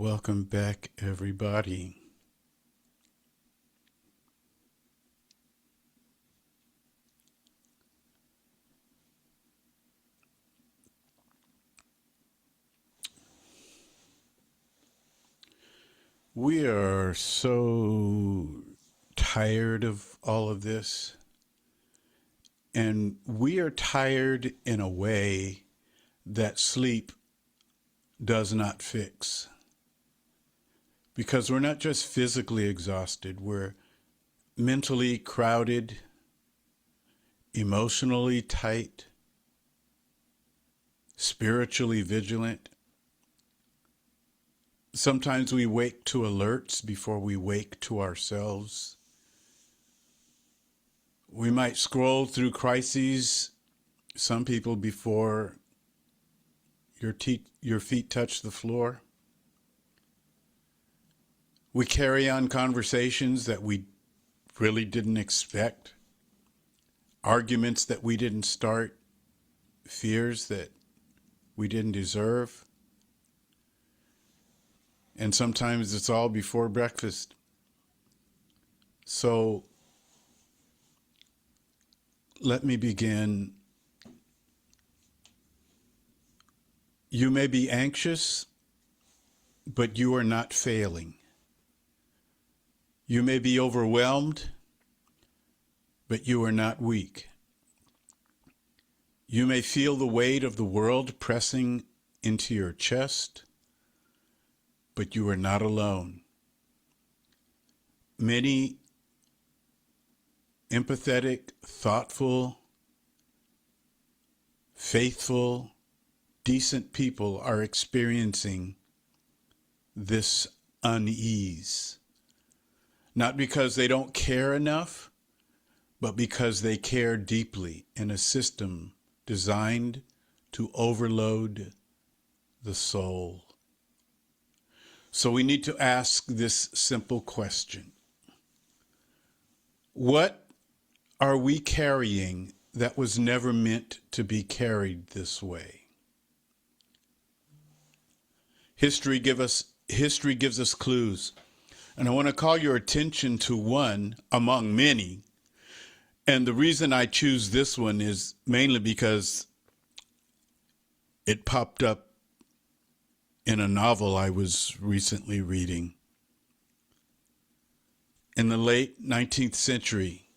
Welcome back, everybody. We are so tired of all of this, and we are tired in a way that sleep does not fix. Because we're not just physically exhausted, we're mentally crowded, emotionally tight, spiritually vigilant. Sometimes we wake to alerts before we wake to ourselves. We might scroll through crises, some people before your feet touch the floor. We carry on conversations that we really didn't expect, arguments that we didn't start, fears that we didn't deserve. And sometimes it's all before breakfast. So let me begin. You may be anxious, but you are not failing. You may be overwhelmed, but you are not weak. You may feel the weight of the world pressing into your chest, but you are not alone. Many empathetic, thoughtful, faithful, decent people are experiencing this unease. Not because they don't care enough, but because they care deeply in a system designed to overload the soul. So we need to ask this simple question. What are we carrying that was never meant to be carried this way? History gives us clues. And I want to call your attention to one among many. And the reason I choose this one is mainly because it popped up in a novel I was recently reading. In the late 19th century,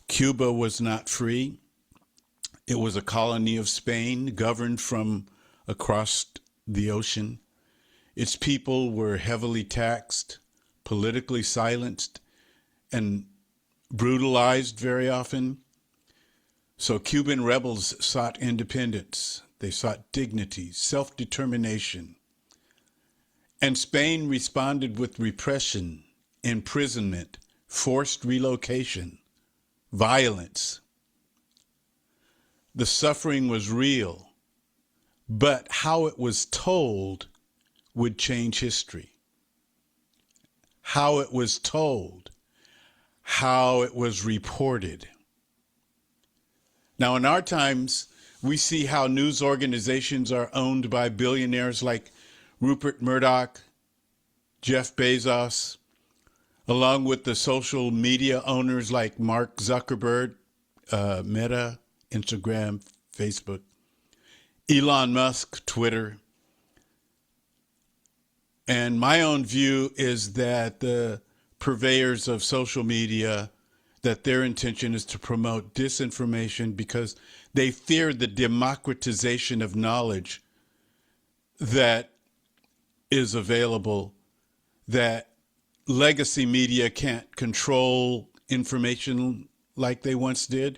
Cuba was not free. It was a colony of Spain, governed from across the ocean. Its people were heavily taxed, politically silenced, and brutalized very often. So Cuban rebels sought independence. They sought dignity, self-determination. And Spain responded with repression, imprisonment, forced relocation, violence. The suffering was real, but how it was told would change history. How it was told, how it was reported. Now, in our times, we see how news organizations are owned by billionaires like Rupert Murdoch, Jeff Bezos, along with the social media owners like Mark Zuckerberg, Meta, Instagram, Facebook, Elon Musk, Twitter. And my own view is that the purveyors of social media, that their intention is to promote disinformation because they fear the democratization of knowledge that is available, that legacy media can't control information like they once did.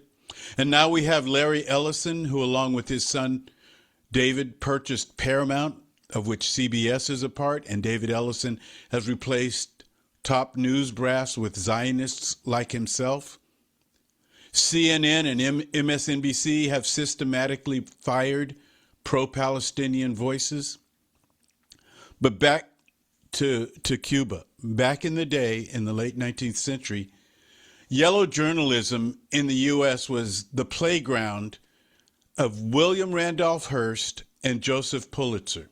And now we have Larry Ellison, who along with his son David purchased Paramount, of which CBS is a part, and David Ellison has replaced top news brass with Zionists like himself. CNN and MSNBC have systematically fired pro-Palestinian voices. But back to Cuba. Back in the day, in the late 19th century, yellow journalism in the U.S. was the playground of William Randolph Hearst and Joseph Pulitzer.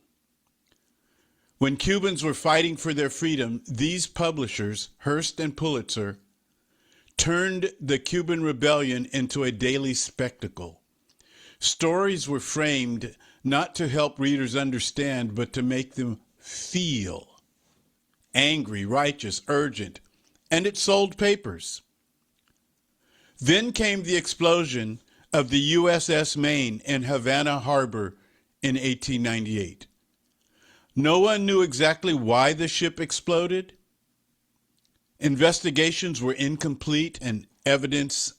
When Cubans were fighting for their freedom, these publishers, Hearst and Pulitzer, turned the Cuban rebellion into a daily spectacle. Stories were framed not to help readers understand, but to make them feel angry, righteous, urgent, and it sold papers. Then came the explosion of the USS Maine in Havana Harbor in 1898. No one knew exactly why the ship exploded. Investigations were incomplete and evidence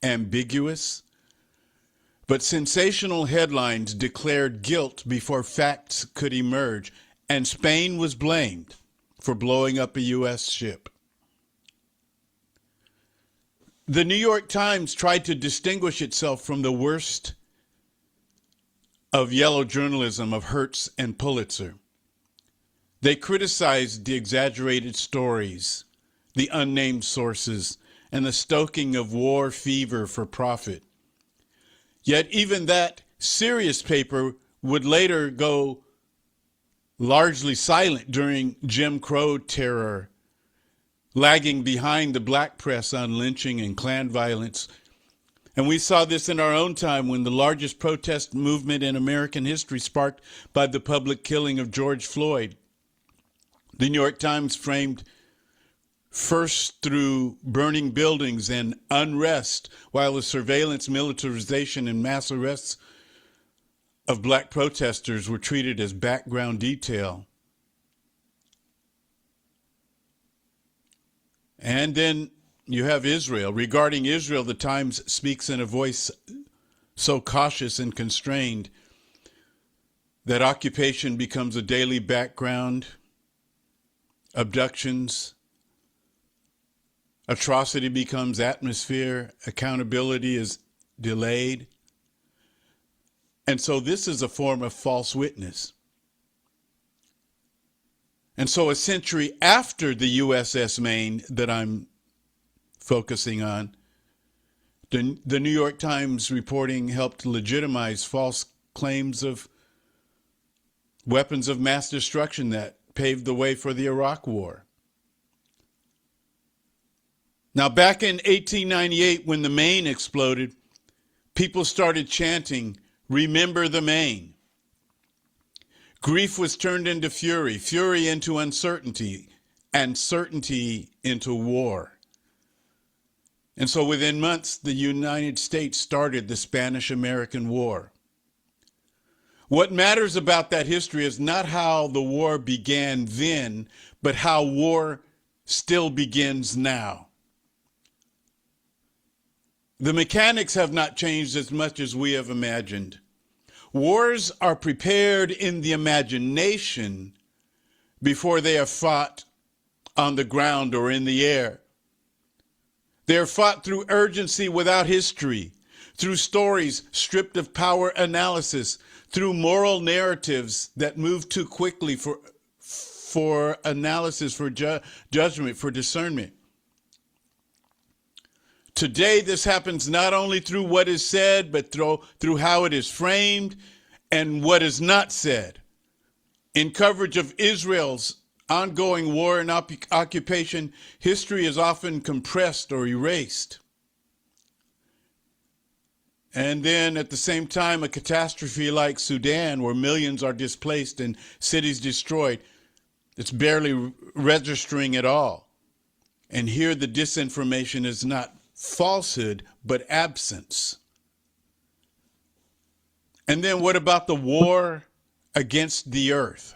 ambiguous. But sensational headlines declared guilt before facts could emerge, and Spain was blamed for blowing up a U.S. ship. The New York Times tried to distinguish itself from the worst of yellow journalism of Hearst and Pulitzer. They criticized the exaggerated stories, the unnamed sources, and the stoking of war fever for profit. Yet even that serious paper would later go largely silent during Jim Crow terror, lagging behind the black press on lynching and Klan violence. And we saw this in our own time when the largest protest movement in American history sparked by the public killing of George Floyd. The New York Times framed first through burning buildings and unrest, while the surveillance, militarization, and mass arrests of black protesters were treated as background detail. And then you have Israel. Regarding Israel, the Times speaks in a voice so cautious and constrained that occupation becomes a daily background, abductions, atrocity becomes atmosphere, accountability is delayed. And so this is a form of false witness. And so a century after the USS Maine that I'm focusing on, the New York Times reporting helped legitimize false claims of weapons of mass destruction that paved the way for the Iraq War. Now, back in 1898, when the Maine exploded, people started chanting, "Remember the Maine." Grief was turned into fury, fury into uncertainty, and certainty into war. And so within months, the United States started the Spanish-American War. What matters about that history is not how the war began then, but how war still begins now. The mechanics have not changed as much as we have imagined. Wars are prepared in the imagination before they are fought on the ground or in the air. They are fought through urgency without history, through stories stripped of power analysis, through moral narratives that move too quickly for analysis, for judgment, for discernment. Today, this happens not only through what is said, but through how it is framed and what is not said. In coverage of Israel's ongoing war and occupation, history is often compressed or erased. And then at the same time, a catastrophe like Sudan, where millions are displaced and cities destroyed, it's barely registering at all. And here the disinformation is not falsehood, but absence. And then what about the war against the earth?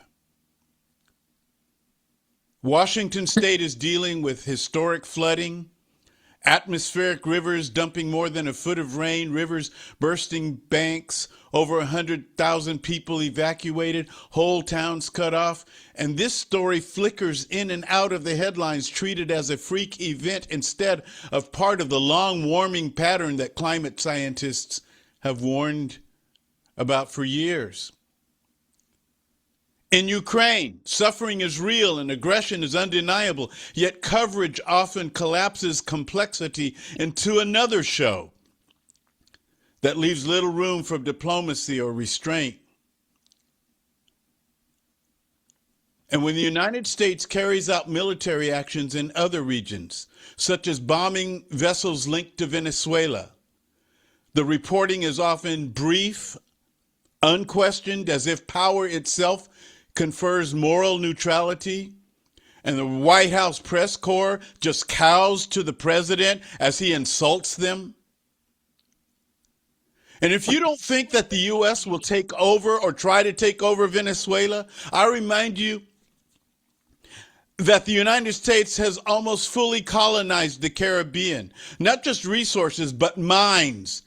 Washington State is dealing with historic flooding, atmospheric rivers dumping more than a foot of rain, rivers bursting banks, over 100,000 people evacuated, whole towns cut off. And this story flickers in and out of the headlines, treated as a freak event instead of part of the long warming pattern that climate scientists have warned about for years. In Ukraine, suffering is real and aggression is undeniable, yet coverage often collapses complexity into another show that leaves little room for diplomacy or restraint. And when the United States carries out military actions in other regions, such as bombing vessels linked to Venezuela, the reporting is often brief, unquestioned, as if power itself confers moral neutrality, and the White House press corps just cows to the president as he insults them. And if you don't think that the U.S. will take over or try to take over Venezuela, I remind you that the United States has almost fully colonized the Caribbean, not just resources, but minds.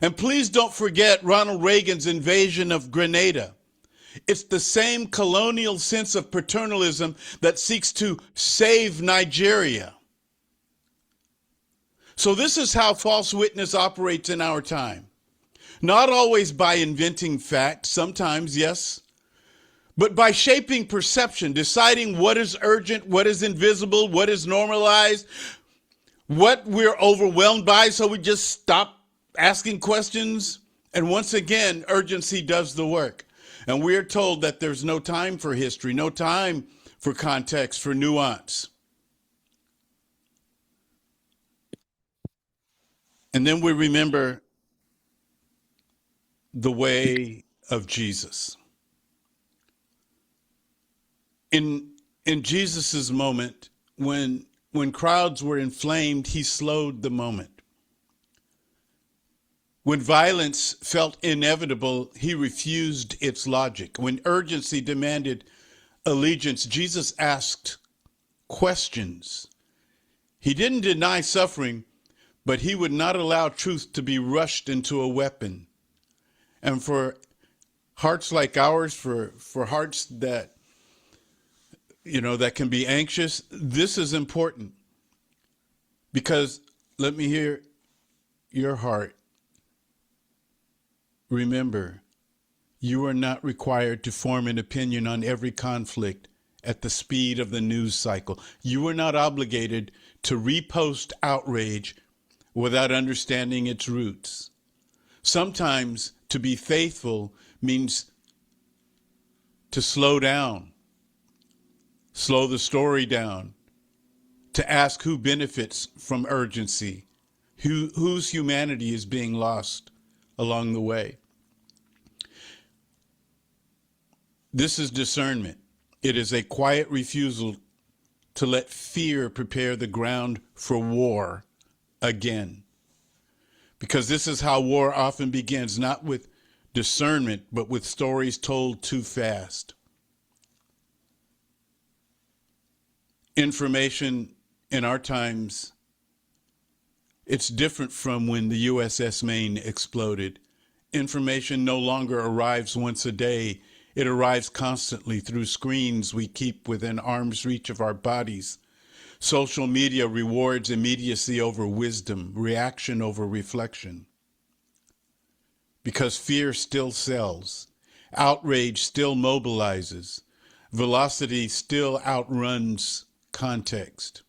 And please don't forget Ronald Reagan's invasion of Grenada. It's the same colonial sense of paternalism that seeks to save Nigeria. So this is how false witness operates in our time. Not always by inventing facts, sometimes, yes, but by shaping perception, deciding what is urgent, what is invisible, what is normalized, what we're overwhelmed by, so we just stop asking questions. And once again, urgency does the work. And we're told that there's no time for history, no time for context, for nuance. And then we remember the way of Jesus. In Jesus's moment, when crowds were inflamed, he slowed the moment. When violence felt inevitable, he refused its logic. When urgency demanded allegiance, Jesus asked questions. He didn't deny suffering, but he would not allow truth to be rushed into a weapon. And for hearts like ours, for hearts that, that can be anxious, this is important. Because let me hear your heart. Remember, you are not required to form an opinion on every conflict at the speed of the news cycle. You are not obligated to repost outrage without understanding its roots. Sometimes to be faithful means to slow down, slow the story down, to ask who benefits from urgency, whose humanity is being lost along the way. This is discernment. It is a quiet refusal to let fear prepare the ground for war again. Because this is how war often begins, not with discernment, but with stories told too fast. Information in our times, it's different from when the USS Maine exploded. Information no longer arrives once a day. It arrives constantly through screens we keep within arm's reach of our bodies. Social media rewards immediacy over wisdom, reaction over reflection. Because fear still sells, outrage still mobilizes, velocity still outruns context.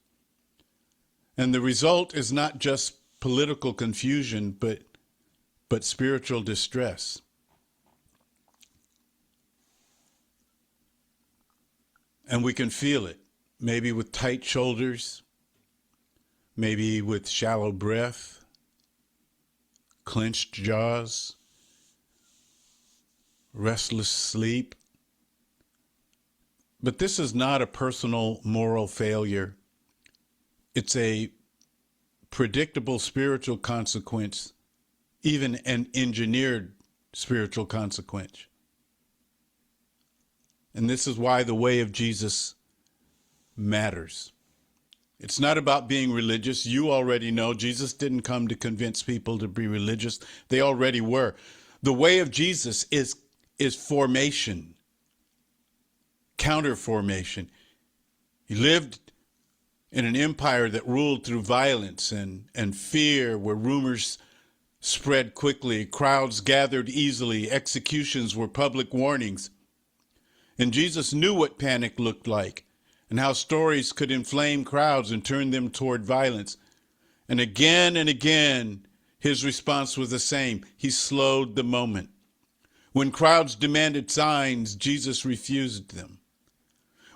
And the result is not just political confusion, but spiritual distress. And we can feel it, maybe with tight shoulders, maybe with shallow breath, clenched jaws, restless sleep. But this is not a personal moral failure. It's a predictable spiritual consequence, even an engineered spiritual consequence. And this is why the way of Jesus matters. It's not about being religious. You already know Jesus didn't come to convince people to be religious. They already were. The way of Jesus is formation, counter-formation. He lived in an empire that ruled through violence and fear, where rumors spread quickly, crowds gathered easily, executions were public warnings. And Jesus knew what panic looked like and how stories could inflame crowds and turn them toward violence. And again, his response was the same. He slowed the moment. When crowds demanded signs, Jesus refused them.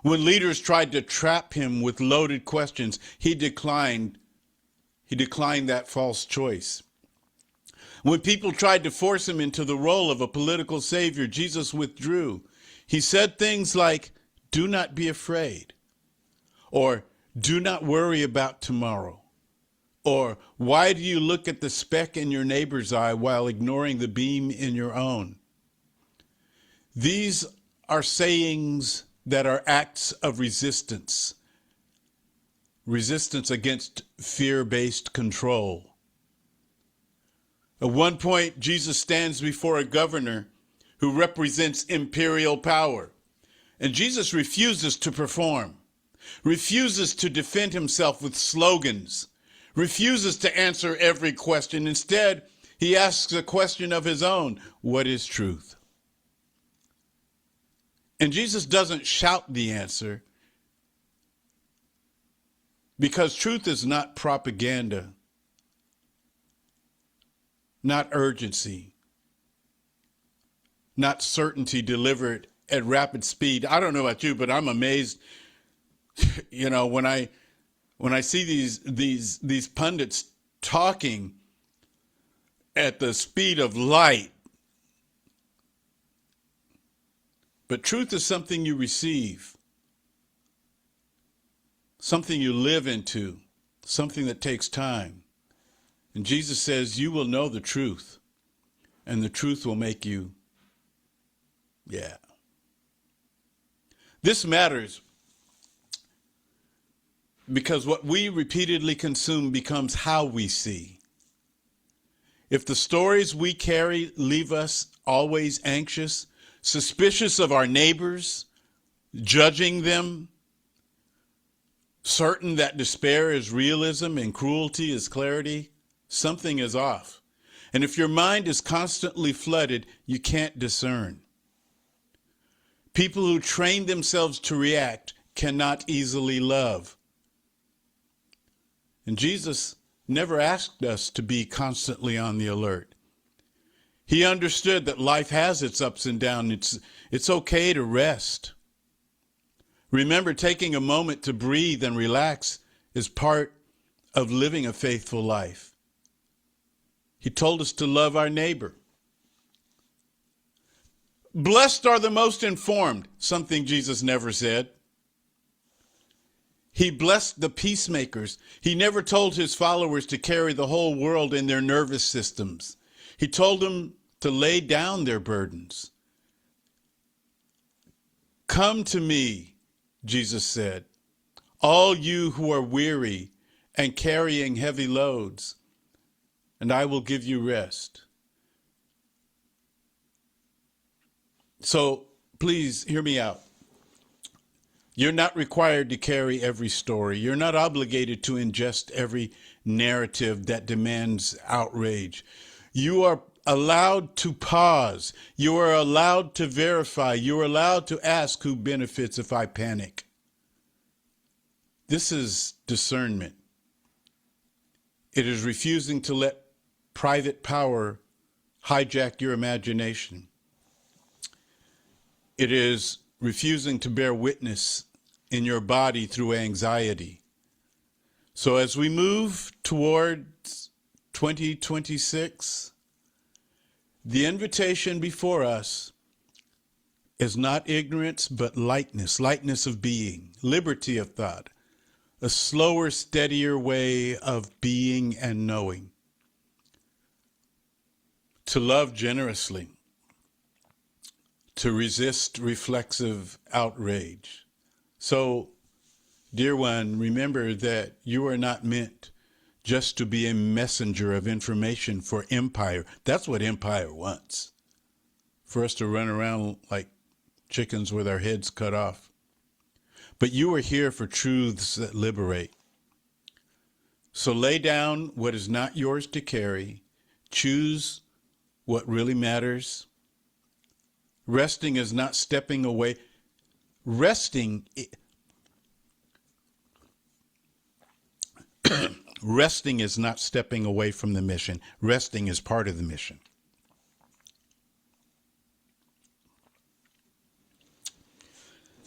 When leaders tried to trap him with loaded questions, he declined that false choice. When people tried to force him into the role of a political savior, Jesus withdrew. He said things like, "Do not be afraid," or "Do not worry about tomorrow," or "Why do you look at the speck in your neighbor's eye while ignoring the beam in your own?" These are sayings that are acts of resistance against fear-based control. At one point, Jesus stands before a governor who represents imperial power, and Jesus refuses to perform, refuses to defend himself with slogans, refuses to answer every question. Instead, he asks a question of his own: what is truth? And Jesus doesn't shout the answer, because truth is not propaganda, not urgency, not certainty delivered at rapid speed. I don't know about you, but I'm amazed, when I see these pundits talking at the speed of light. But truth is something you receive, something you live into, something that takes time. And Jesus says, you will know the truth, and the truth will make you, This matters because what we repeatedly consume becomes how we see. If the stories we carry leave us always anxious, suspicious of our neighbors, judging them, certain that despair is realism and cruelty is clarity, something is off. And if your mind is constantly flooded, you can't discern. People who train themselves to react cannot easily love. And Jesus never asked us to be constantly on the alert. He understood that life has its ups and downs. It's okay to rest. Remember, taking a moment to breathe and relax is part of living a faithful life. He told us to love our neighbor. Blessed are the most informed, something Jesus never said. He blessed the peacemakers. He never told his followers to carry the whole world in their nervous systems. He told them to lay down their burdens. Come to me, Jesus said, all you who are weary and carrying heavy loads, and I will give you rest. So please hear me out. You're not required to carry every story. You're not obligated to ingest every narrative that demands outrage. You are allowed to pause. You are allowed to verify. You are allowed to ask who benefits if I panic. This is discernment. It is refusing to let private power hijack your imagination. It is refusing to bear witness in your body through anxiety. So as we move towards 2026, the invitation before us is not ignorance, but lightness of being, liberty of thought, a slower, steadier way of being and knowing, to love generously, to resist reflexive outrage. So, dear one, remember that you are not meant just to be a messenger of information for empire. That's what empire wants, for us to run around like chickens with our heads cut off. But you are here for truths that liberate. So lay down what is not yours to carry. Choose what really matters. Resting is not stepping away. Resting is not stepping away from the mission. Resting is part of the mission.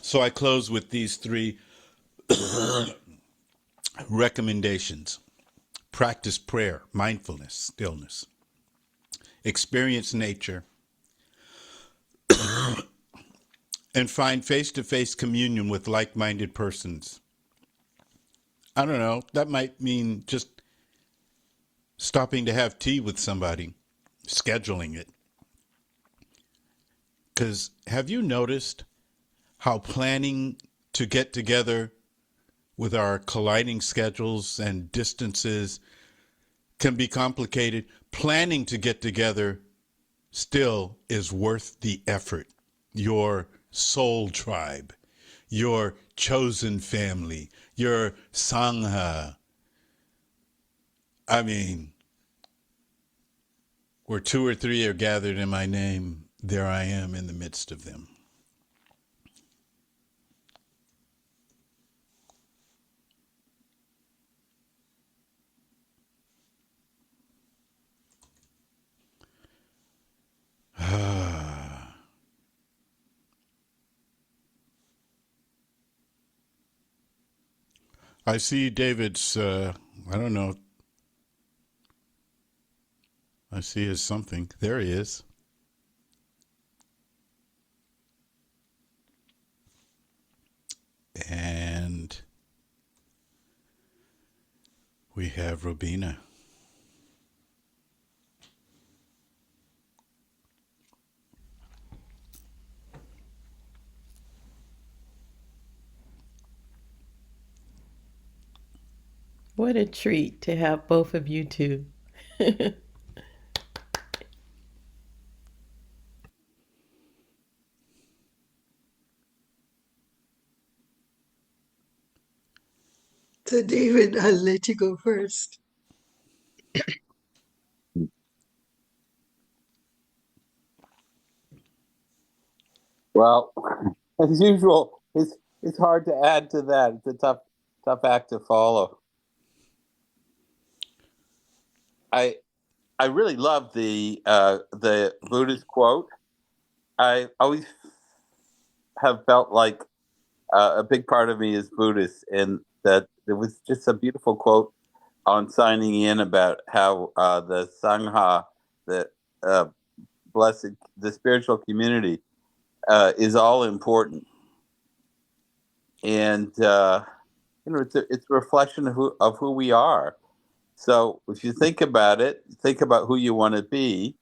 So I close with these three recommendations: practice prayer, mindfulness, stillness, experience nature, and find face to face communion with like minded persons. I don't know, that might mean just stopping to have tea with somebody, scheduling it. Because have you noticed how planning to get together with our colliding schedules and distances can be complicated? Planning to get together still is worth the effort. Your soul tribe, your chosen family, your Sangha. I mean, where two or three are gathered in my name, there I am in the midst of them. I see David's, I don't know, I see his something. There he is. And we have Robina. What a treat to have both of you two. So, David, I'll let you go first. Well, as usual, it's hard to add to that. It's a tough act to follow. I I really love the Buddhist quote. I always have felt like a big part of me is Buddhist, and that there was just a beautiful quote on signing in about how the Sangha, the uh, blessed, the spiritual community, is all important, and it's a reflection of who we are. So if you think about it, think about who you want to be,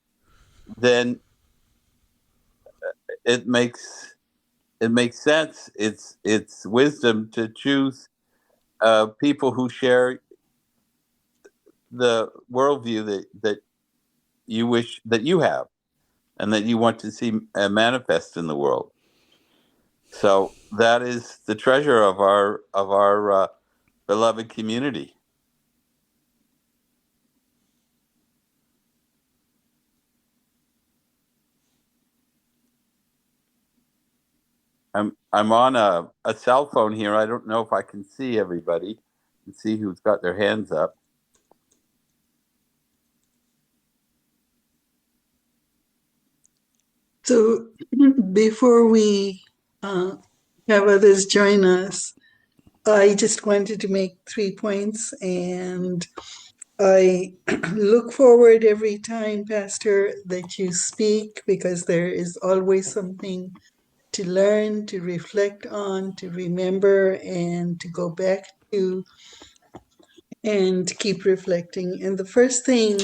then it makes it makes sense. It's wisdom to choose people who share the worldview that you wish that you have and that you want to see manifest in the world. So that is the treasure of our beloved community. I'm on a cell phone here. I don't know if I can see everybody and see who's got their hands up. So, before we have others join us, I just wanted to make 3 points, and I look forward every time, Pastor, that you speak, because there is always something to learn, to reflect on, to remember, and to go back to, and keep reflecting. And the first thing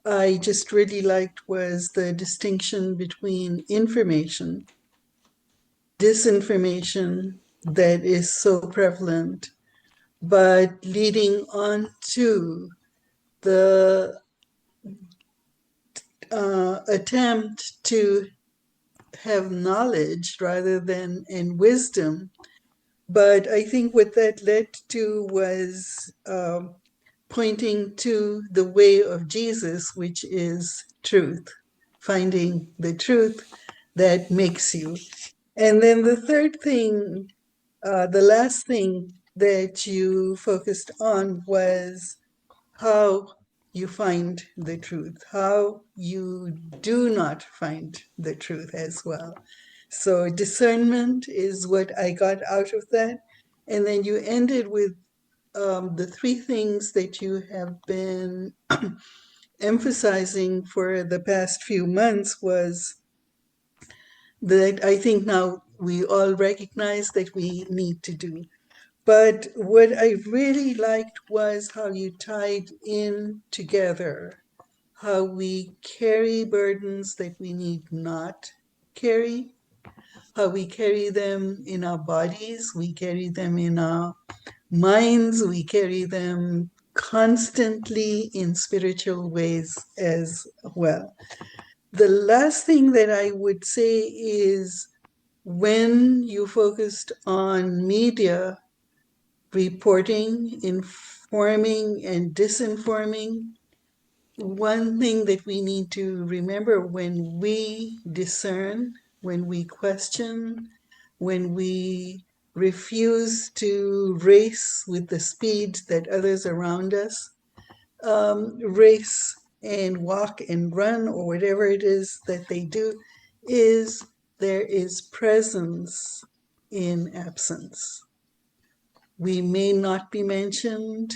I just really liked was the distinction between information, disinformation that is so prevalent, but leading on to the attempt to have knowledge rather than in wisdom. But I think what that led to was pointing to the way of Jesus, which is truth, finding the truth that makes you. And then the third thing, the last thing that you focused on was how you find the truth, how you do not find the truth as well. So discernment is what I got out of that. And then you ended with the three things that you have been emphasizing for the past few months was that I think now we all recognize that we need to do. But what I really liked was how you tied in together how we carry burdens that we need not carry, how we carry them in our bodies, we carry them in our minds, we carry them constantly in spiritual ways as well. The last thing that I would say is when you focused on media reporting, informing, and disinforming, one thing that we need to remember when we discern, when we question, when we refuse to race with the speed that others around us race and walk and run or whatever it is that they do, is there is presence in absence. We may not be mentioned,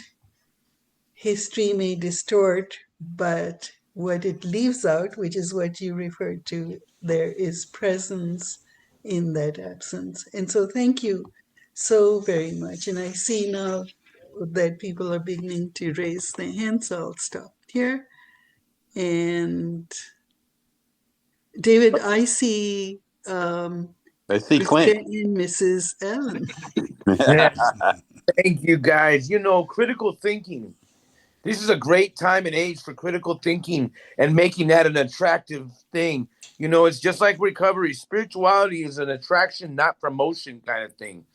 history may distort, but what it leaves out, which is what you referred to, there is presence in that absence. And so thank you so very much. And I see now that people are beginning to raise their hands, so I'll stop here. And David, I see I see Mr. Clint. and Mrs. Allen. Yes. Thank you, guys. You know, critical thinking. This is a great time and age for critical thinking and making that an attractive thing. You know, it's just like recovery. Spirituality is an attraction, not promotion kind of thing.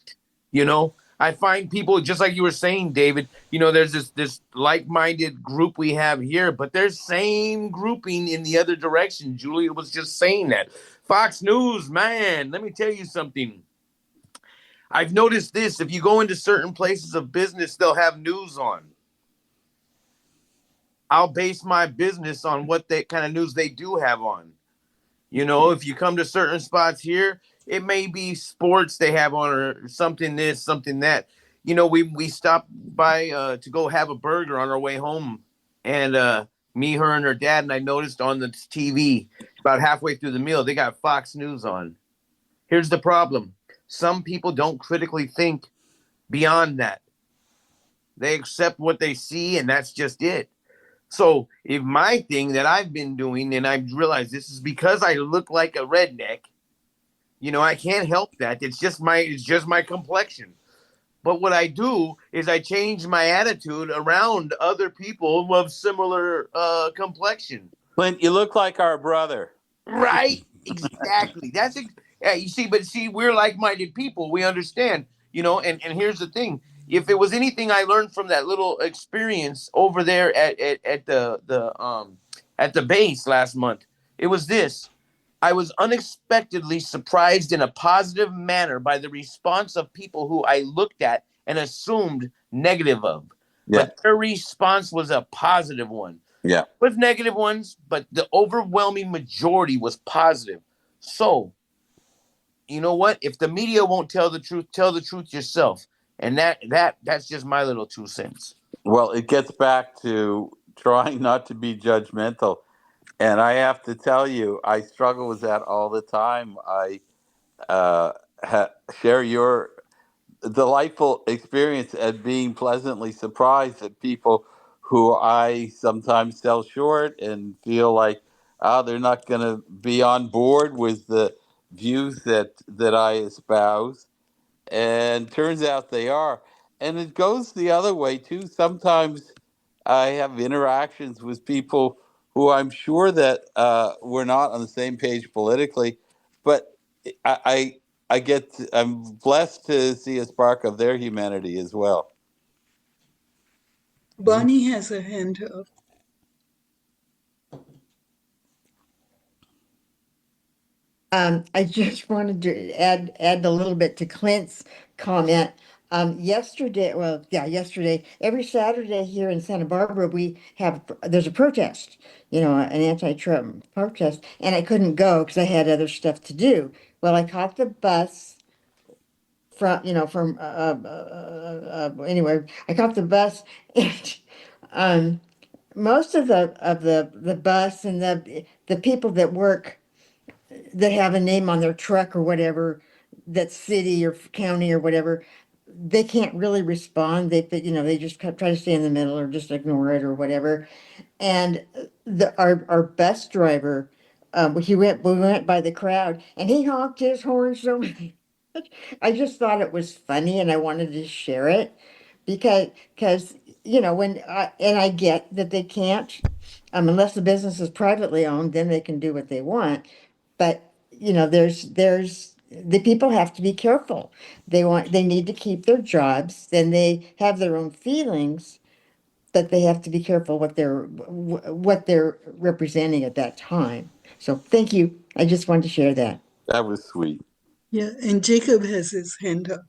You know, I find people just like you were saying, David. You know, there's this like-minded group we have here, but there's same grouping in the other direction. Julia was just saying that. Fox News, man, let me tell you something. I've noticed this. If you go into certain places of business, they'll have news on. I'll base my business on what they kind of news they do have on. You know, if you come to certain spots here, it may be sports they have on or something this, something that. You know, we stopped by to go have a burger on our way home. And me, her, and her dad, and I noticed on the TV about halfway through the meal, they got Fox News on. Here's the problem. Some people don't critically think beyond that. They accept what they see, and that's just it. So if my thing that I've been doing, and I've realized this is because I look like a redneck, you know, I can't help that. It's just my complexion. But what I do is I change my attitude around other people of similar complexion. Clint, you look like our brother. Right? Exactly. Yeah, you see, but see, we're like-minded people. We understand, you know, and here's the thing. If it was anything I learned from that little experience over there at the base last month, it was this. I was unexpectedly surprised in a positive manner by the response of people who I looked at and assumed negative of. Yeah. But their response was a positive one. Yeah. With negative ones, but the overwhelming majority was positive. So, you know what? If the media won't tell the truth yourself. And that's just my little 2 cents. Well, it gets back to trying not to be judgmental. And I have to tell you, I struggle with that all the time. I share your delightful experience at being pleasantly surprised at people who I sometimes sell short and feel like, oh, they're not going to be on board with the views that I espouse. And turns out they are. And it goes the other way too. Sometimes I have interactions with people who I'm sure that we're not on the same page politically, but I, I I'm blessed to see a spark of their humanity as well. Bonnie has her hand up. I just wanted to add a little bit to Clint's comment. Yesterday, every Saturday here in Santa Barbara, there's a protest, you know, an anti-Trump protest, and I couldn't go because I had other stuff to do. Well, I caught the bus from, anyway, I caught the bus and most of the bus and the people that work that have a name on their truck or whatever, that's city or county or whatever, they can't really respond. They just try to stay in the middle or just ignore it or whatever. And our bus driver, we went by the crowd and he honked his horn so many. I just thought it was funny and I wanted to share it because and I get that they can't, unless the business is privately owned, then they can do what they want. But there's the people have to be careful. They need to keep their jobs. Then they have their own feelings, but they have to be careful what they're representing at that time. So thank you. I just wanted to share that. That was sweet. Yeah, and Jacob has his hand up.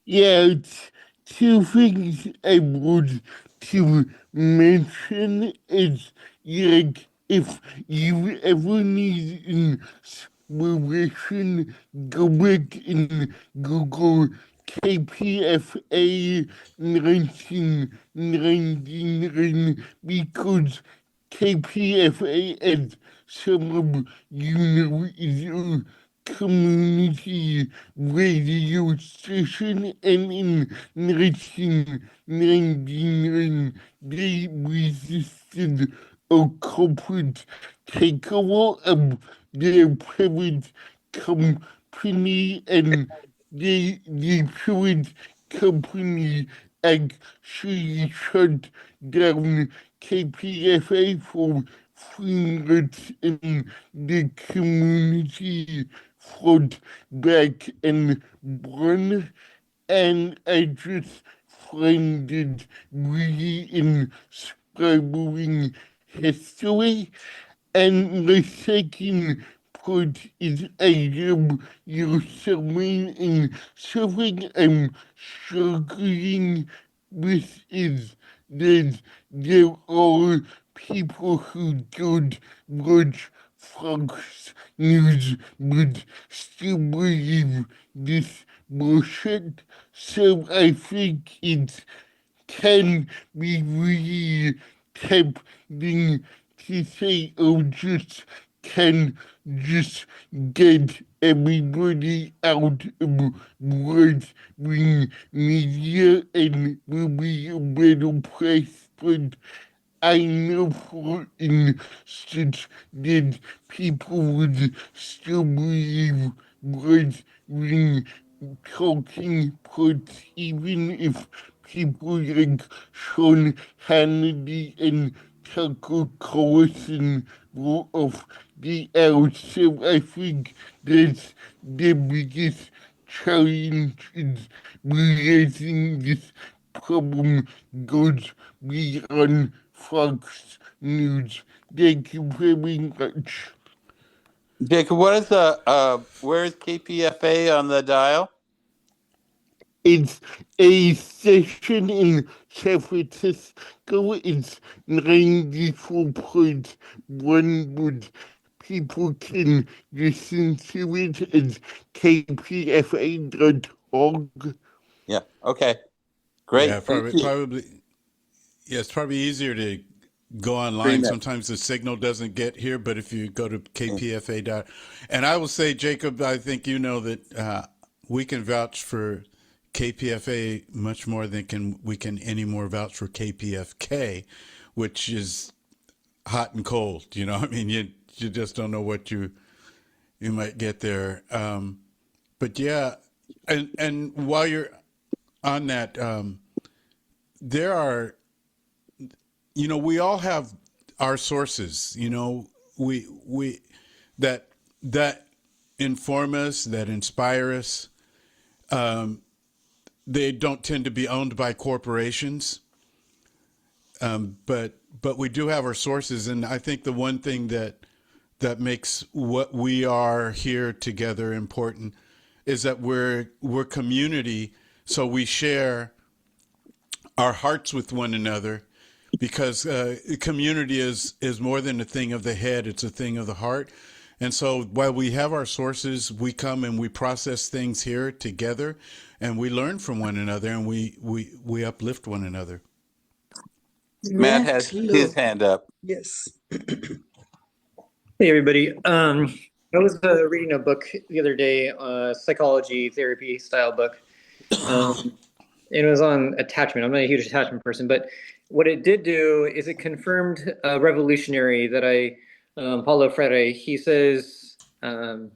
Yeah, it's two things I would to mention is like if you ever need inspiration, go back and Google KPFA 1999 because KPFA, as some of is a community radio station, and in 1999 they resisted a corporate takeover of their private company, and the private company actually shut down KPFA for 3 months, and the community fought back and won. And I just find it really inspiring history. And the second part is I love your sermon, and something I'm struggling with is that there are people who don't watch Fox News but still believe this bullshit. So I think it can be really tempting to say, oh, just can just get everybody out of right wing media and will be a better place. But I know for instance that people would still believe right wing talking points, even if people like Sean Hannity and Tucker Carlson were off the air. So I think that's the biggest challenge is realizing this problem goes beyond Fox News. Thank you very much. Jacob, what is where is KPFA on the dial? It's a station in San Francisco. It's 94.1, but people can listen to it at kpfa.org. Yeah. Okay. Yeah, Great. Thank you. Yeah, it's probably easier to go online. Stream it. Sometimes the signal doesn't get here, but if you go to KPFA dot, and I will say, Jacob, I think you know that we can vouch for KPFA much more than we can anymore vouch for KPFK, which is hot and cold. You know, I mean, you just don't know what you might get there. But yeah, and while you're on that, there are, we all have our sources, we that inform us, that inspire us. They don't tend to be owned by corporations, but we do have our sources, and I think the one thing that makes what we are here together important is that we're community, so we share our hearts with one another, because community is more than a thing of the head; it's a thing of the heart. And so while we have our sources, we come and we process things here together, and we learn from one another, and we uplift one another. Matt Matt has his Lowe. hand up. Yes. Hey everybody. I was reading a book the other day, psychology therapy style book. It was on attachment. I'm not a huge attachment person, but what it did do is it confirmed a revolutionary that Paulo Freire. He says, I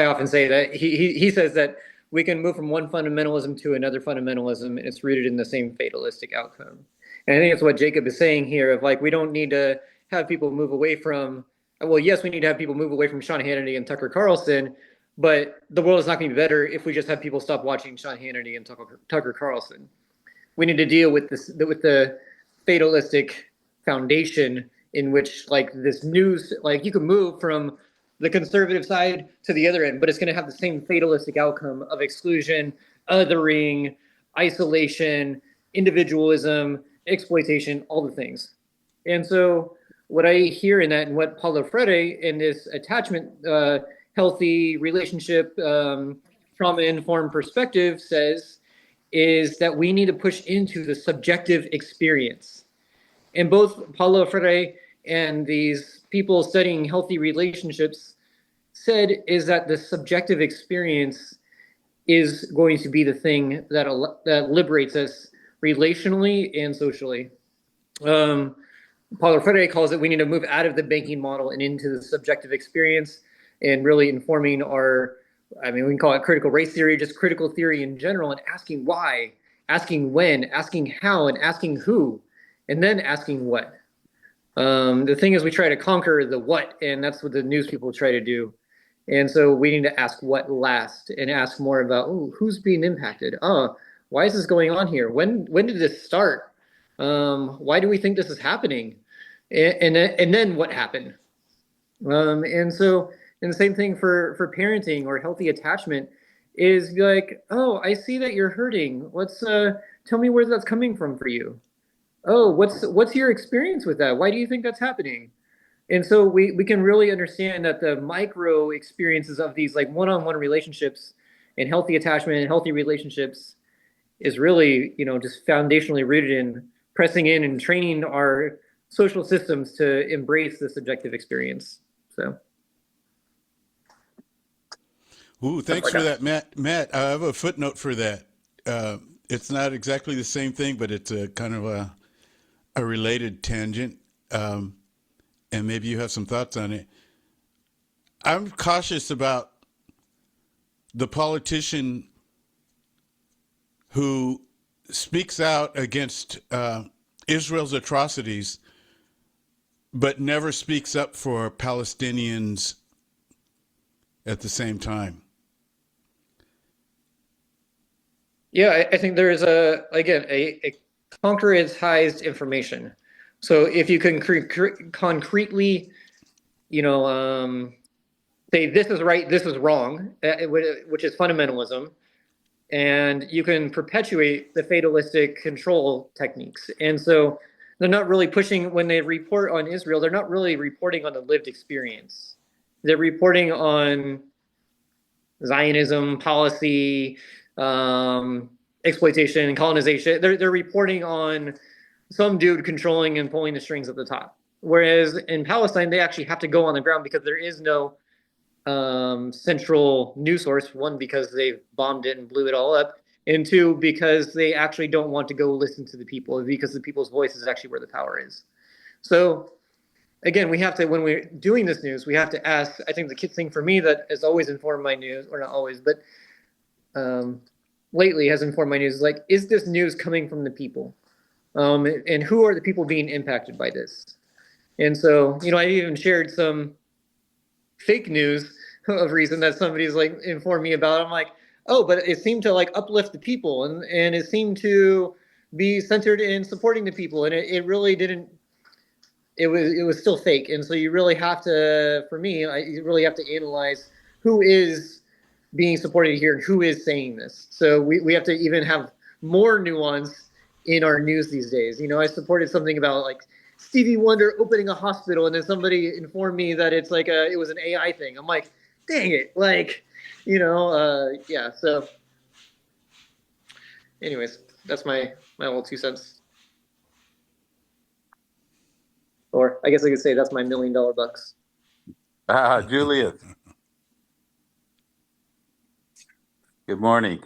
often say that he says that we can move from one fundamentalism to another fundamentalism, and it's rooted in the same fatalistic outcome. And I think that's what Jacob is saying here. Of like, we don't need to have people move away from. Well, yes, we need to have people move away from Sean Hannity and Tucker Carlson, but the world is not going to be better if we just have people stop watching Sean Hannity and Tucker Carlson. We need to deal with this with the fatalistic foundation in which like this news, like you can move from the conservative side to the other end, but it's going to have the same fatalistic outcome of exclusion, othering, isolation, individualism, exploitation, all the things. And so what I hear in that and what Paulo Freire in this attachment, healthy relationship, trauma-informed perspective says is that we need to push into the subjective experience. And both Paulo Freire and these people studying healthy relationships said is that the subjective experience is going to be the thing that liberates us relationally and socially. Paulo Freire calls it we need to move out of the banking model and into the subjective experience and really informing our, I mean, we can call it critical race theory, just critical theory in general, and asking why, asking when, asking how, and asking who, and then asking what. The thing is we try to conquer the what, and that's what the news people try to do. And so we need to ask what last and ask more about, who's being impacted? Why is this going on here? When did this start? Why do we think this is happening? And then what happened? And the same thing for parenting or healthy attachment is like, I see that you're hurting. Let's tell me where that's coming from for you. What's your experience with that? Why do you think that's happening? And so we can really understand that the micro experiences of these like one-on-one relationships and healthy attachment and healthy relationships is really, just foundationally rooted in pressing in and training our social systems to embrace the subjective experience. So. Ooh, thanks for that, Matt. Matt, I have a footnote for that. It's not exactly the same thing, but it's a kind of a related tangent. And maybe you have some thoughts on it. I'm cautious about the politician who speaks out against Israel's atrocities, but never speaks up for Palestinians at the same time. Yeah, I think there is a concretized information. So if you can concretely, say this is right, this is wrong, which is fundamentalism, and you can perpetuate the fatalistic control techniques. And so they're not really pushing, when they report on Israel, they're not really reporting on the lived experience. They're reporting on Zionism, policy, exploitation and colonization. They're reporting on some dude controlling and pulling the strings at the top. Whereas in Palestine, they actually have to go on the ground because there is no central news source. One, because they've bombed it and blew it all up. And two, because they actually don't want to go listen to the people, because the people's voice is actually where the power is. So again, we have to, when we're doing this news, we have to ask, I think the key thing for me that has always informed my news, or not always, but lately has informed my news, is like, is this news coming from the people? And who are the people being impacted by this? And so, I even shared some fake news of reason that somebody's like informed me about. I'm like, but it seemed to like uplift the people, and it seemed to be centered in supporting the people, and it really didn't. It was still fake. And so you really have to, for me, you really have to analyze who is being supported here and who is saying this. So we have to even have more nuance in our news these days. I supported something about like Stevie Wonder opening a hospital, and then somebody informed me that it's like it was an AI thing. I'm like, dang it, like, yeah. So, anyways, that's my little 2 cents. Or I guess I could say that's my $1 million bucks. Julius. Good morning.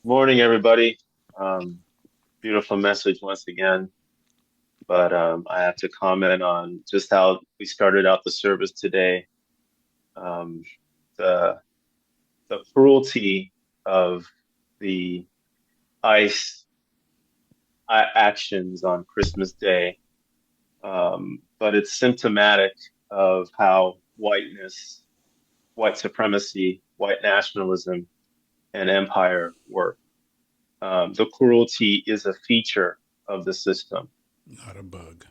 Morning, everybody. Beautiful message once again. But I have to comment on just how we started out the service today. The cruelty of the ICE actions on Christmas Day. But it's symptomatic of how whiteness, white supremacy, white nationalism, and empire work. The cruelty is a feature of the system. Not a bug.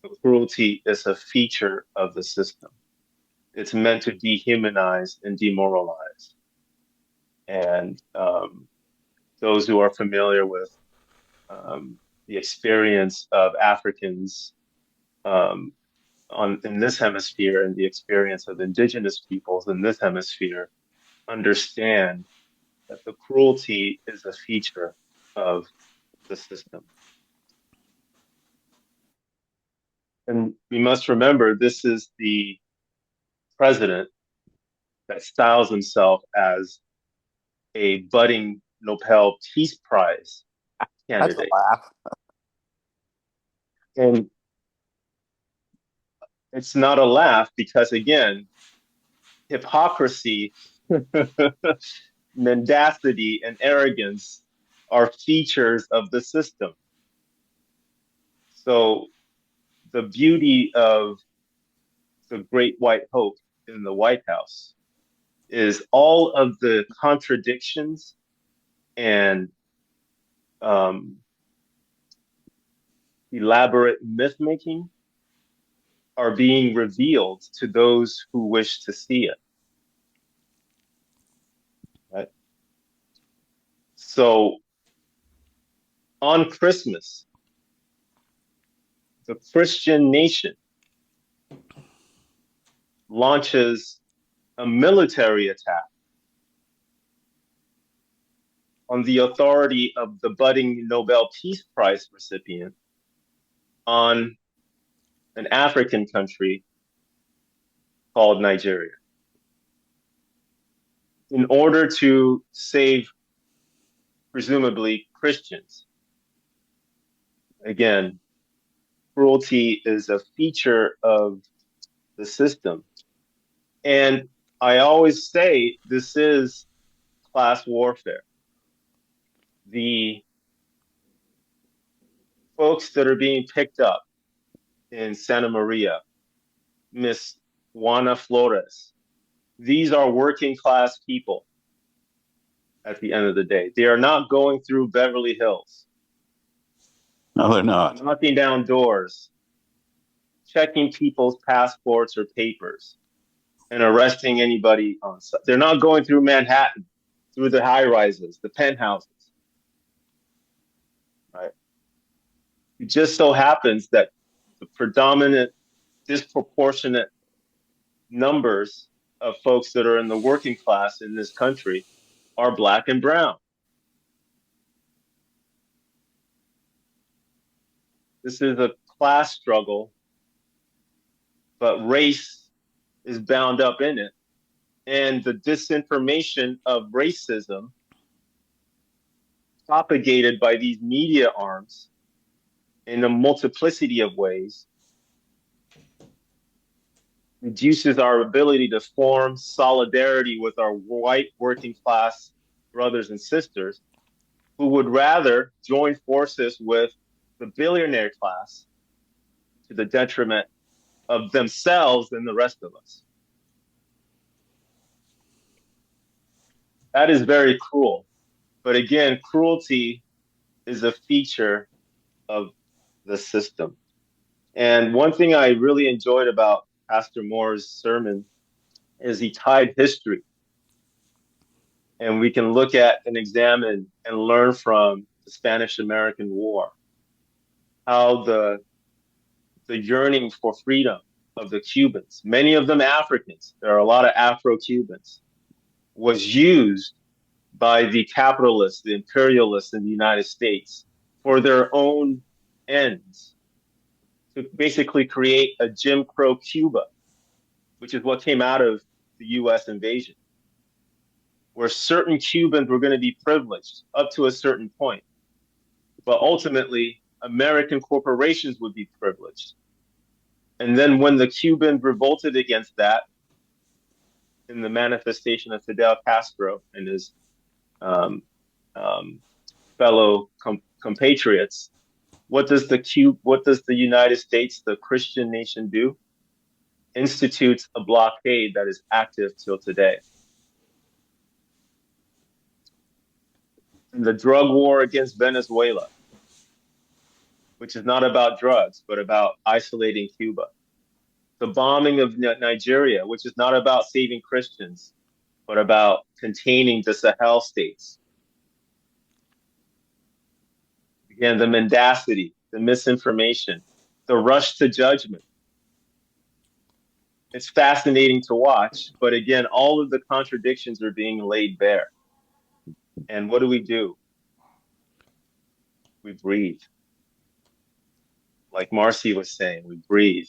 The cruelty is a feature of the system. It's meant to dehumanize and demoralize. And those who are familiar with the experience of Africans in this hemisphere and the experience of indigenous peoples in this hemisphere understand that the cruelty is a feature of the system. And we must remember this is the president that styles himself as a budding Nobel Peace Prize That's a candidate. laugh. And it's not a laugh because, again, hypocrisy, mendacity, and arrogance are features of the system. So the beauty of the great white hope in the White House is all of the contradictions and elaborate myth making are being revealed to those who wish to see it. Right? So on Christmas, the Christian nation launches a military attack on the authority of the budding Nobel Peace Prize recipient on an African country called Nigeria in order to save, presumably, Christians. Again, cruelty is a feature of the system. And I always say this is class warfare. The folks that are being picked up in Santa Maria, Miss Juana Flores, these are working class people at the end of the day. They are not going through Beverly Hills. No, they're not. Knocking down doors, checking people's passports or papers, and arresting anybody on site. They're not going through Manhattan, through the high rises, the penthouses. Right? It just so happens that the predominant, disproportionate numbers of folks that are in the working class in this country are Black and brown. This is a class struggle, but race is bound up in it. And the disinformation of racism propagated by these media arms in a multiplicity of ways reduces our ability to form solidarity with our white working class brothers and sisters who would rather join forces with the billionaire class to the detriment of themselves and the rest of us. That is very cruel. But again, cruelty is a feature of the system. And one thing I really enjoyed about Pastor Moore's sermon is he tied history. And we can look at and examine and learn from the Spanish American War, how the the yearning for freedom of the Cubans, many of them Africans, there are a lot of Afro-Cubans, was used by the capitalists, the imperialists in the United States for their own ends to basically create a Jim Crow Cuba, which is what came out of the US invasion, where certain Cubans were going to be privileged up to a certain point. But ultimately, American corporations would be privileged. And then when the Cubans revolted against that in the manifestation of Fidel Castro and his um, um, fellow compatriots, what does the United States, the Christian nation, do? Institutes a blockade that is active till today. And the drug war against Venezuela, which is not about drugs, but about isolating Cuba. The bombing of Nigeria, which is not about saving Christians, but about containing the Sahel states. Again, the mendacity, the misinformation, the rush to judgment. It's fascinating to watch, but again, all of the contradictions are being laid bare. And what do? We breathe. Like Marcy was saying, we breathe.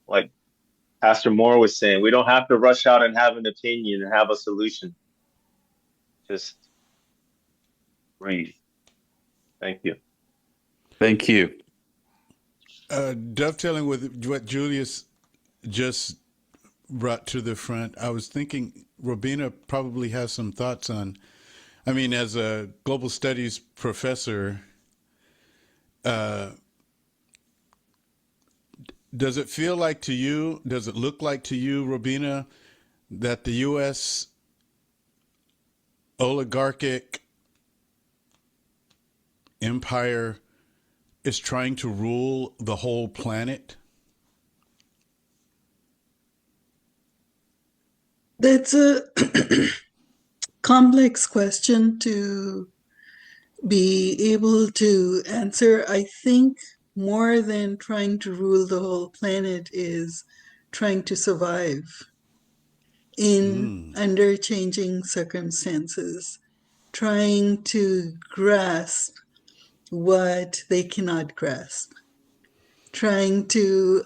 Like Pastor Moore was saying, we don't have to rush out and have an opinion and have a solution. Just breathe. Thank you. Thank you. Dovetailing with what Julius just brought to the front, I was thinking Robina probably has some thoughts on, I mean, as a global studies professor, does it feel like to you, does it look like to you, Robina, that the U.S. oligarchic empire is trying to rule the whole planet? That's a complex question to be able to answer. I think more than trying to rule the whole planet is trying to survive in under changing circumstances, trying to grasp what they cannot grasp, trying to,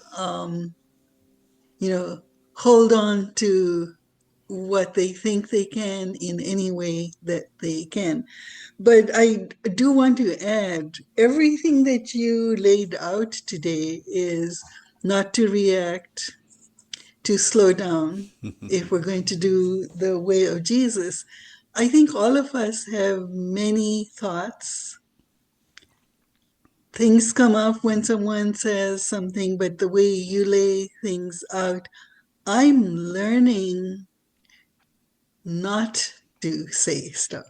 hold on to what they think they can in any way that they can. But I do want to add, everything that you laid out today is not to react, to slow down, if we're going to do the way of Jesus. I think all of us have many thoughts. Things come up when someone says something, but the way you lay things out, I'm learning not to say stuff,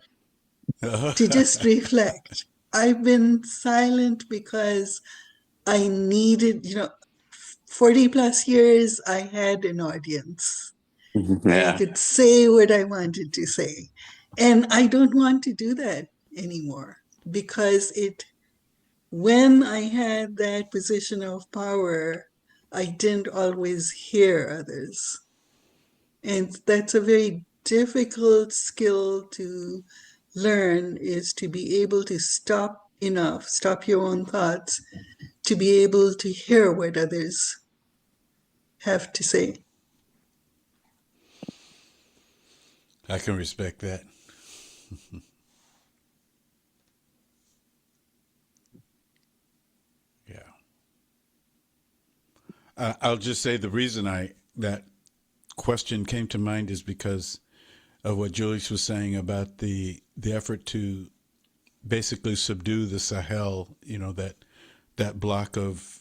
to just reflect. I've been silent because I needed, 40 plus years, I had an audience. I could say what I wanted to say. And I don't want to do that anymore because when I had that position of power, I didn't always hear others. And that's a very difficult skill to learn, is to be able to stop your own thoughts, to be able to hear what others have to say. I can respect that. Yeah. I'll just say the reason that question came to mind is because of what Julius was saying about the effort to basically subdue the Sahel, that block of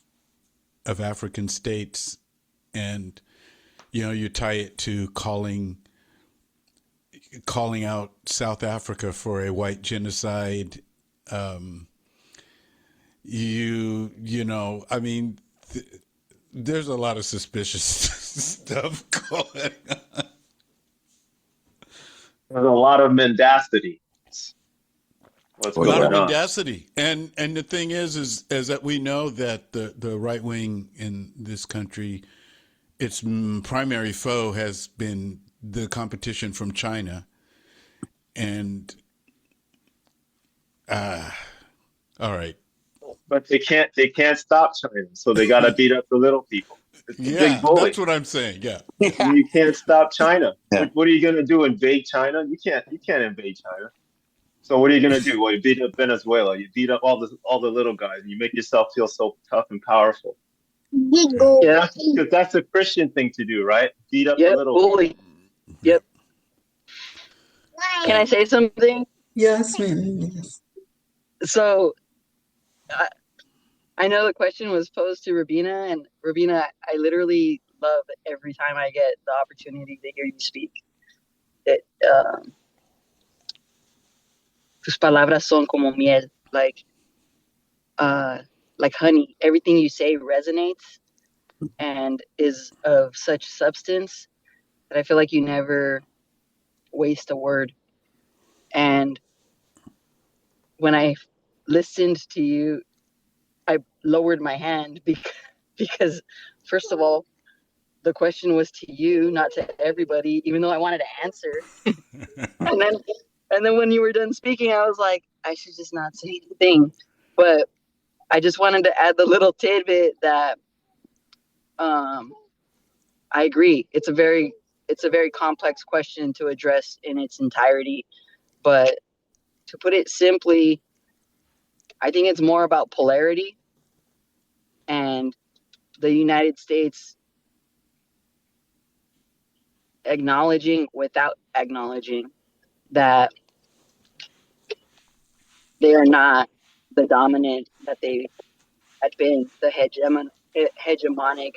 African states, and you tie it to calling out South Africa for a white genocide. I mean, there's a lot of suspicious stuff going on. There's a lot of mendacity. what's A lot of going on. mendacity, and the thing is that we know that the right wing in this country, its primary foe has been the competition from China, and all right, But they can't stop China, so they got to beat up the little people. It's the big yeah, that's bully. what I'm saying. Yeah, Yeah. You can't stop China. Yeah. What are you gonna do? Invade China? You can't invade China. So what are you gonna do? Well, you beat up Venezuela. You beat up all the little guys, and you make yourself feel so tough and powerful. yeah. Yeah. Because that's a Christian thing to do, right? Beat up the Yep. little people. Bully. Yep. Can I say something? Yes, ma'am. Yes. So I, I know the question was posed to Rabina, and Rabina, I literally love every time I get the opportunity to hear you speak. It, tus palabras son como miel, uh, like honey. Everything you say resonates and is of such substance that I feel like you never waste a word. And when I listened to you, I lowered my hand because first of all, the question was to you, not to everybody, even though I wanted to answer. And then when you were done speaking, I was like, I should just not say anything. But I just wanted to add the little tidbit that um, I agree. It's a very complex question to address in its entirety. But to put it simply, I think it's more about polarity and the United States acknowledging without acknowledging that they are not the dominant, that they had been the hegemonic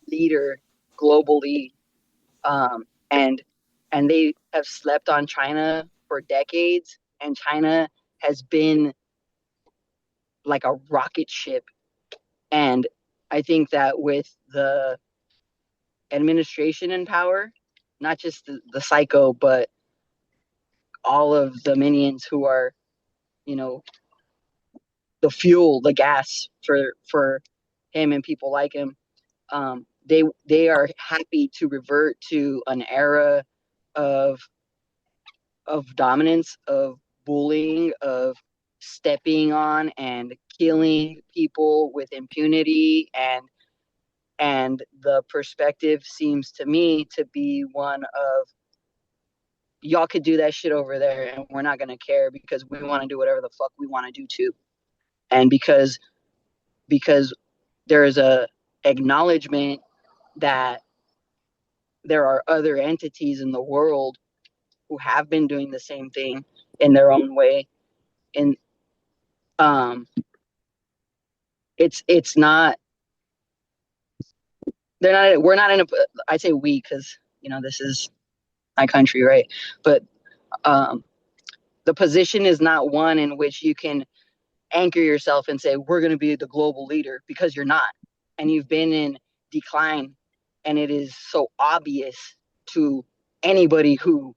leader globally, and they have slept on China for decades, and China has been like a rocket ship. And I think that with the administration in power, not just the psycho, but all of the minions who are, you know, the fuel, the gas for him and people like him. They are happy to revert to an era of dominance, of bullying, of stepping on and killing people with impunity, and the perspective seems to me to be one of, y'all could do that shit over there and we're not going to care because we want to do whatever the fuck we want to do too. And because there is a acknowledgement that there are other entities in the world who have been doing the same thing in their own way. And um it's not, they're not, we're not in a, I say we because this is my country, right? But um the position is not one in which you can anchor yourself and say we're going to be the global leader, because you're not, and you've been in decline, and it is so obvious to anybody who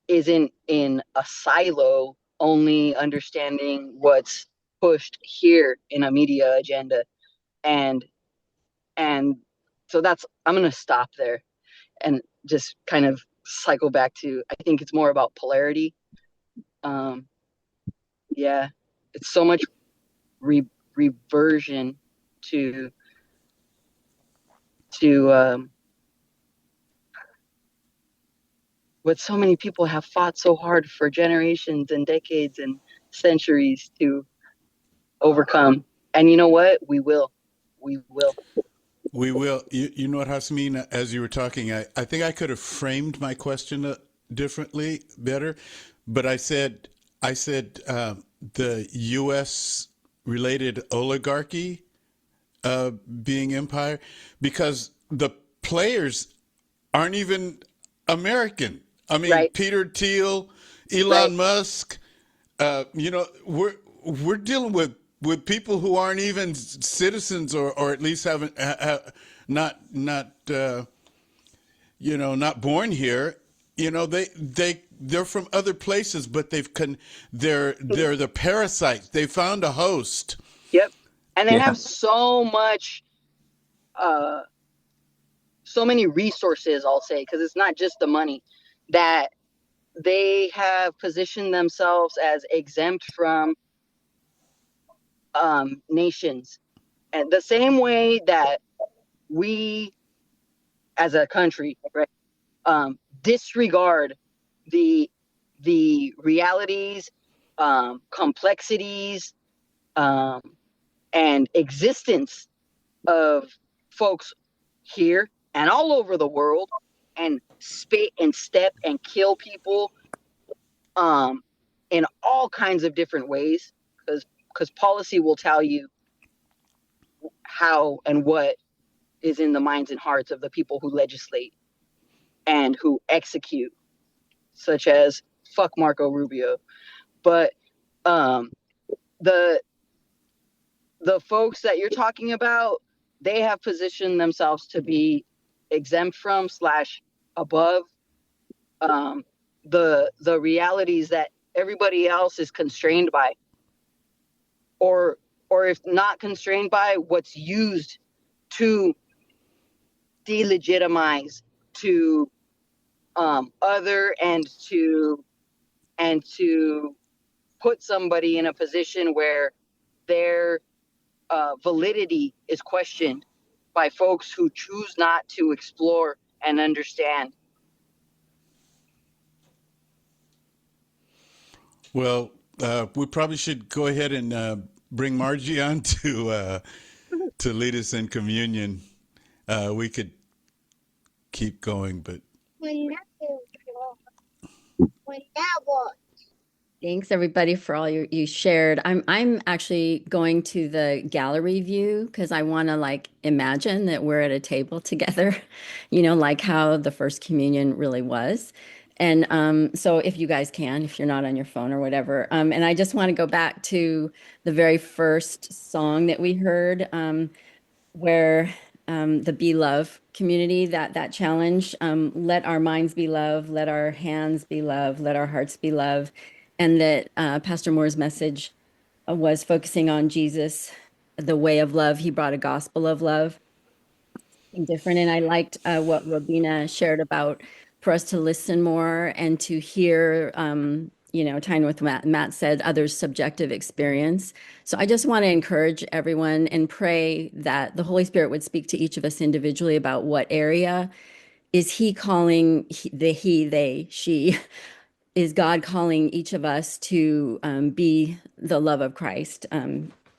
isn't in a silo only understanding what's pushed here in a media agenda. And and so that's, I'm going to stop there and just kind of cycle back to, I think it's more about polarity. um yeah, it's so much reversion to to what so many people have fought so hard for generations and decades and centuries to overcome. And you know what? We will. We will. You know what, Hasmin, as you were talking, I think I could have framed my question differently, better, but I said the U.S. related oligarchy being empire, because the players aren't even American. I mean, Right, Peter Thiel, right. Elon Musk. We're dealing with people who aren't even citizens, or at least haven't not not born here. They they're from other places, but they're the parasites. They found a host. Yep. And they Yeah. have so much, so many resources, I'll say, because it's not just the money, that they have positioned themselves as exempt from nations. And the same way that we as a country, right, disregard the realities, complexities, um, and existence of folks here and all over the world, and spit and step and kill people um, in all kinds of different ways, because policy will tell you how and what is in the minds and hearts of the people who legislate and who execute, such as fuck Marco Rubio. But um, the folks that you're talking about, they have positioned themselves to be exempt from slash above the realities that everybody else is constrained by, or if not constrained by, what's used to delegitimize, to other, and to put somebody in a position where their validity is questioned by folks who choose not to explore and understand. Well, we probably should go ahead and bring Margie on to lead us in communion. We could keep going, but Thanks everybody for all you shared. I'm actually going to the gallery view because I want to like imagine that we're at a table together, like how the first communion really was. And so if you guys can, if you're not on your phone or whatever, and I just want to go back to the very first song that we heard, where the Be Love community, that challenge, let our minds be love, let our hands be love, let our hearts be love, and that Pastor Moore's message was focusing on Jesus, the way of love. He brought a gospel of love, different. And I liked what Robina shared about for us to listen more and to hear, tying with Matt said, others' subjective experience. So I just want to encourage everyone and pray that the Holy Spirit would speak to each of us individually about what area is He calling they, she. Is God calling each of us to be the love of Christ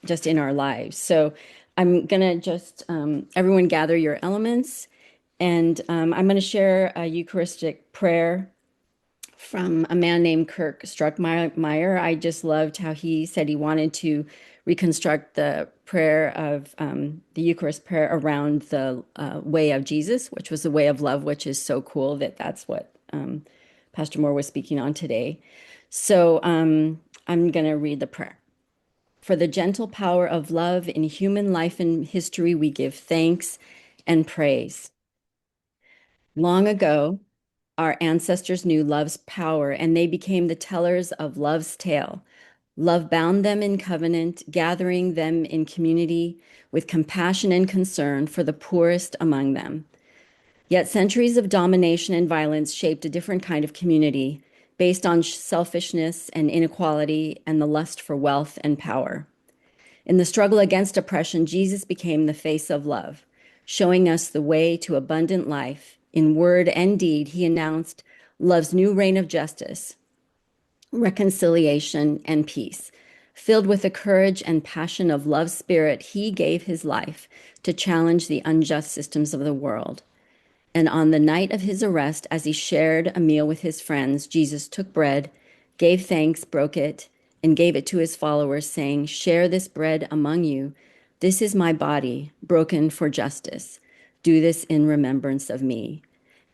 just in our lives? So I'm going to just, everyone gather your elements, and I'm going to share a Eucharistic prayer from a man named Kirk Struckmeyer. I just loved how he said he wanted to reconstruct the prayer of the Eucharist prayer around the way of Jesus, which was the way of love, which is so cool that that's what Pastor Moore was speaking on today. So I'm going to read the prayer. For the gentle power of love in human life and history, we give thanks and praise. Long ago, our ancestors knew love's power, and they became the tellers of love's tale. Love bound them in covenant, gathering them in community with compassion and concern for the poorest among them. Yet centuries of domination and violence shaped a different kind of community based on selfishness and inequality and the lust for wealth and power. In the struggle against oppression, Jesus became the face of love, showing us the way to abundant life. In word and deed, he announced love's new reign of justice, reconciliation, and peace. Filled with the courage and passion of love's spirit, he gave his life to challenge the unjust systems of the world. And on the night of his arrest, as he shared a meal with his friends, Jesus took bread, gave thanks, broke it, and gave it to his followers, saying, "Share this bread among you. This is my body, broken for justice. Do this in remembrance of me."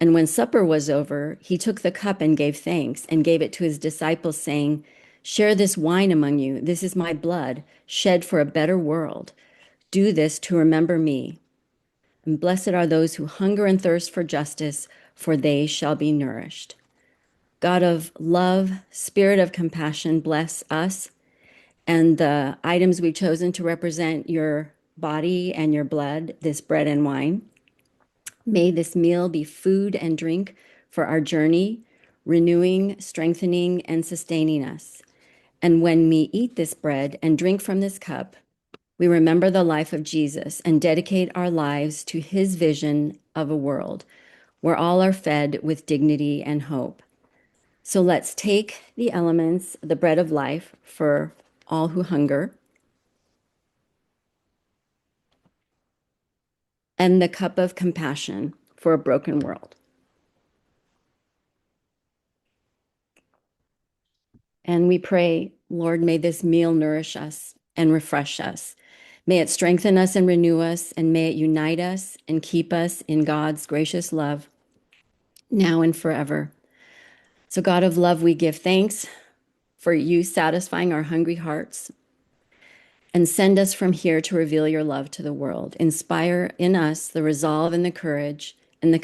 And when supper was over, he took the cup and gave thanks, and gave it to his disciples, saying, "Share this wine among you. This is my blood, shed for a better world. Do this to remember me." And blessed are those who hunger and thirst for justice, for they shall be nourished. God of love, spirit of compassion, bless us and the items we've chosen to represent your body and your blood, this bread and wine. May this meal be food and drink for our journey, renewing, strengthening, and sustaining us. And when we eat this bread and drink from this cup, we remember the life of Jesus and dedicate our lives to his vision of a world where all are fed with dignity and hope. So let's take the elements, the bread of life for all who hunger, and the cup of compassion for a broken world. And we pray, Lord, may this meal nourish us and refresh us. May it strengthen us and renew us, and may it unite us and keep us in God's gracious love now and forever. So, God of love, we give thanks for you satisfying our hungry hearts, and send us from here to reveal your love to the world. Inspire in us the resolve and the courage and the